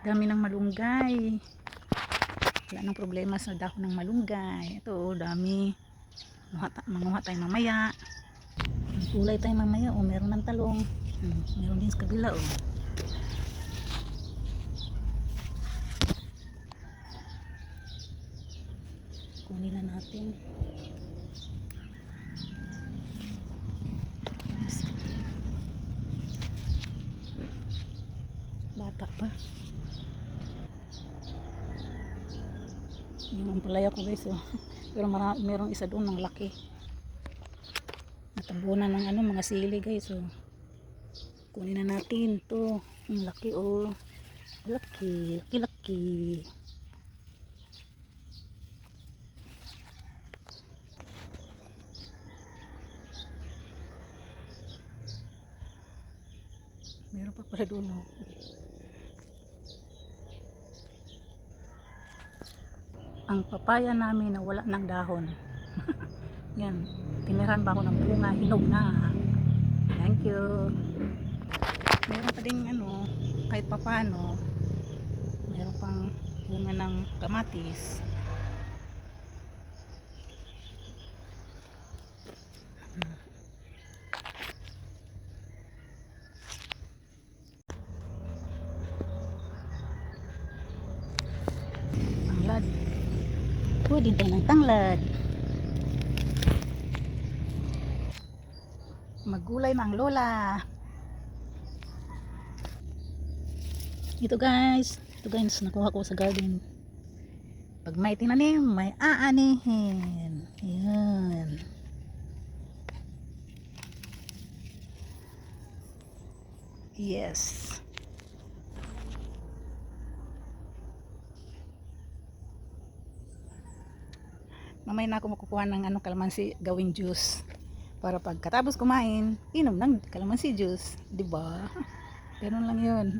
Dami ng malunggay. Wala nang problema sa dahon ng malunggay. Ito, dami. Manguha tayo mamaya. Gulay tayo mamaya. O, meron ng talong. Meron din sa kabila. O. Kunin na natin. Bata pa. Yung ampalaya ko guys. Oh. Pero merong isa doon ng laki. Natabunan ng mga sili guys. Oh. Kunin na natin to. Ang laki oh. Laki. Laki. Meron pa pala doon oh. Ang papaya namin na wala ng dahon. Yan. Tiniran ba ako ng bunga? Hinog na. Thank you. Meron pa ding kahit papano. Meron pang bunga ng kamatis. Tanglad. Pwede tayo ng tanglad. Maggulay na ang lola. Ito guys, nakuha ko sa garden. Pag may tinanim, may aanihin. Ayan. Yes. Mamaya na ako makukuha ng kalamansi gawing juice. Para pagkatapos kumain, inom ng kalamansi juice. Diba? Ganun lang yun.